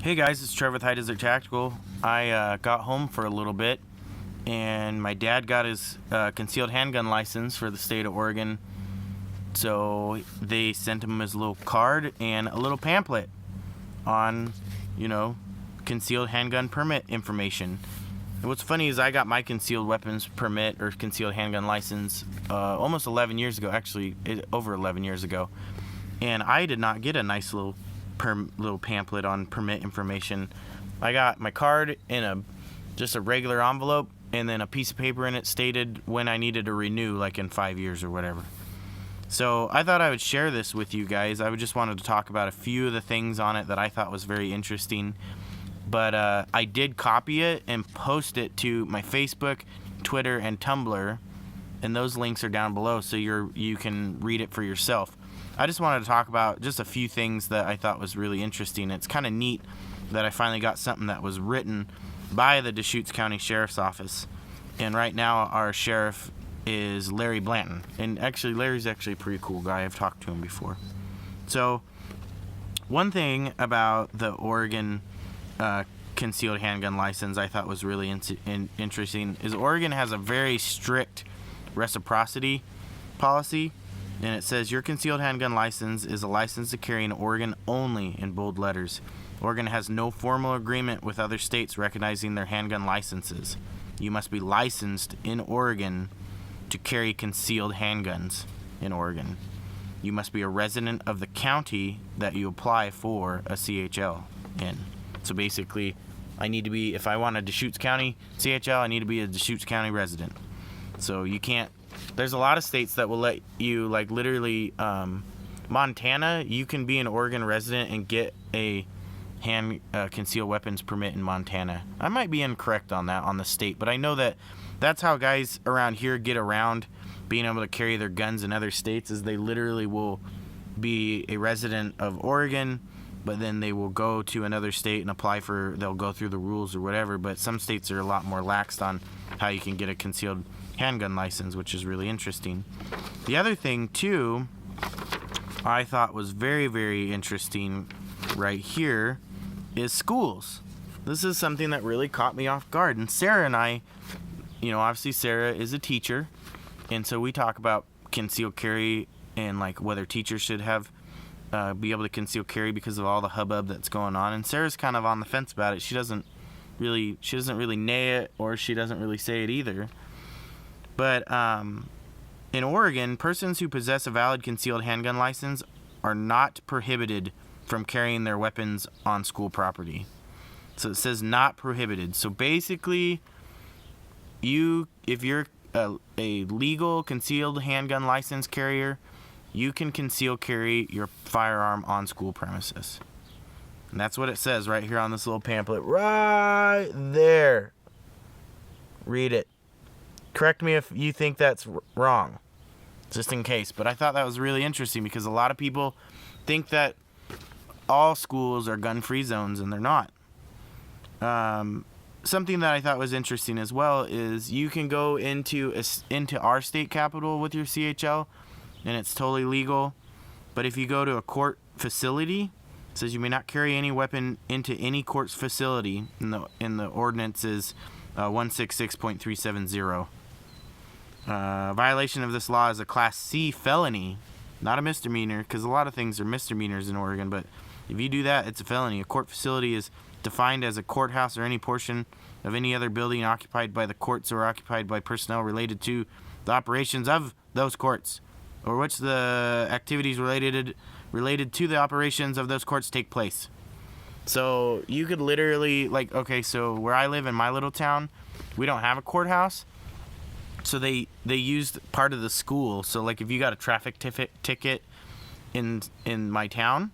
Hey guys, it's Trevor with High Desert Tactical. I got home for a little bit, and my dad got his concealed handgun license for the state of Oregon. So they sent him his little card and a little pamphlet on, concealed handgun permit information. And what's funny is I got my concealed weapons permit or concealed handgun license almost 11 years ago, actually over 11 years ago. And I did not get a nice little pamphlet on permit information. I got my card in just a regular envelope, and then a piece of paper in it stated when I needed to renew, like in 5 years or whatever. So I thought I would share this with you guys. I just wanted to talk about a few of the things on it that I thought was very interesting. But I did copy it and post it to my Facebook, Twitter, and Tumblr, and those links are down below, so you can read it for yourself. I just wanted to talk about just a few things that I thought was really interesting. It's kind of neat that I finally got something that was written by the Deschutes County Sheriff's Office. And right now our sheriff is Larry Blanton. And actually, Larry's actually a pretty cool guy. I've talked to him before. So one thing about the Oregon concealed handgun license I thought was really interesting is Oregon has a very strict reciprocity policy. And it says, your concealed handgun license is a license to carry in Oregon only, in bold letters. Oregon has no formal agreement with other states recognizing their handgun licenses. You must be licensed in Oregon to carry concealed handguns in Oregon. You must be a resident of the county that you apply for a CHL in. So basically, if I want a Deschutes County CHL, I need to be a Deschutes County resident. So you can't. There's a lot of states that will let you, like literally, Montana, you can be an Oregon resident and get a concealed weapons permit in Montana. I might be incorrect on that, on the state, but I know that's how guys around here get around being able to carry their guns in other states, is they literally will be a resident of Oregon, but then they will go to another state and they'll go through the rules or whatever, but some states are a lot more laxed on how you can get a concealed handgun license, which is really interesting. The other thing too I thought was very, very interesting right here is schools. This is something that really caught me off guard. And Sarah and I, obviously Sarah is a teacher, and so we talk about concealed carry and like whether teachers should be able to conceal carry because of all the hubbub that's going on. And Sarah's kind of on the fence about it. She doesn't really nay it, or she doesn't really say it either. But in Oregon, persons who possess a valid concealed handgun license are not prohibited from carrying their weapons on school property. So it says not prohibited. So basically, if you're a legal concealed handgun license carrier, you can conceal carry your firearm on school premises. And that's what it says right here on this little pamphlet right there. Read it. Correct me if you think that's wrong, just in case. But I thought that was really interesting because a lot of people think that all schools are gun-free zones, and they're not. Something that I thought was interesting as well is you can go into our state capitol with your CHL, and it's totally legal. But if you go to a court facility, it says you may not carry any weapon into any court's facility. In the ordinance is 166.370. Violation of this law is a Class C felony, not a misdemeanor, because a lot of things are misdemeanors in Oregon, but if you do that, it's a felony. A court facility is defined as a courthouse or any portion of any other building occupied by the courts or occupied by personnel related to the operations of those courts, or which the activities related to the operations of those courts take place. So you could literally, so where I live in my little town, we don't have a courthouse. So they used part of the school. So like if you got a traffic ticket in my town,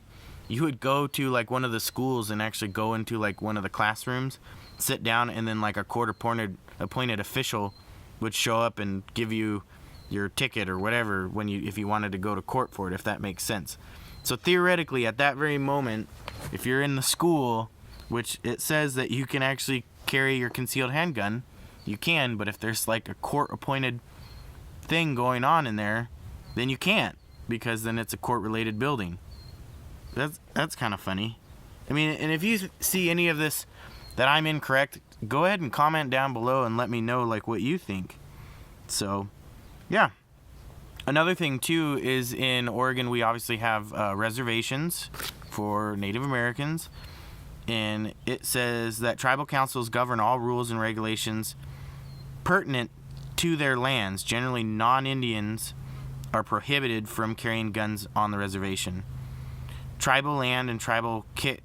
you would go to like one of the schools and actually go into like one of the classrooms, sit down, and then like a court-appointed official would show up and give you your ticket or whatever if you wanted to go to court for it, if that makes sense. So theoretically, at that very moment, if you're in the school, which it says that you can actually carry your concealed handgun, you can, but if there's like a court-appointed thing going on in there, then you can't, because then it's a court-related building. That's kind of funny. I mean, and if you see any of this that I'm incorrect, go ahead and comment down below and let me know like what you think. So, yeah. Another thing too is in Oregon we obviously have reservations for Native Americans, and it says that tribal councils govern all rules and regulations pertinent to their lands. Generally, non-Indians are prohibited from carrying guns on the reservation. Tribal land and tribal casinos.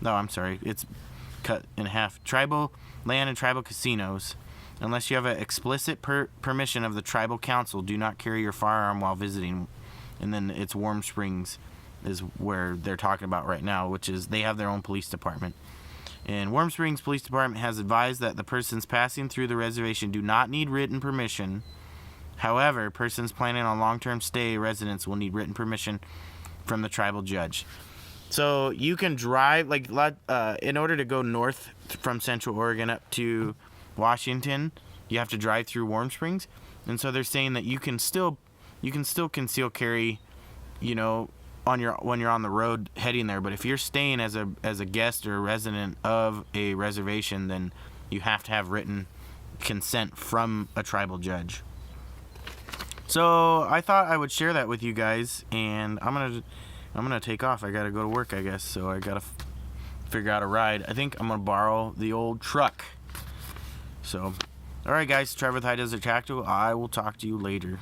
No, I'm sorry. It's cut in half. Tribal land and tribal casinos. Unless you have an explicit permission of the tribal council, do not carry your firearm while visiting. And then it's Warm Springs is where they're talking about right now, which is they have their own police department. And Warm Springs Police Department has advised that the persons passing through the reservation do not need written permission. However, persons planning on long-term stay residents will need written permission from the tribal judge. So you can drive, like, in order to go north from Central Oregon up to Washington, you have to drive through Warm Springs. And so they're saying that you can still conceal carry, you know, when you're on the road heading there. But if you're staying as a guest or a resident of a reservation, then you have to have written consent from a tribal judge. So I thought I would share that with you guys, and I'm gonna take off. I gotta go to work, I guess. So I gotta figure out a ride. I think I'm gonna borrow the old truck. So, all right, guys. Trevor with High Desert Tactical. I will talk to you later.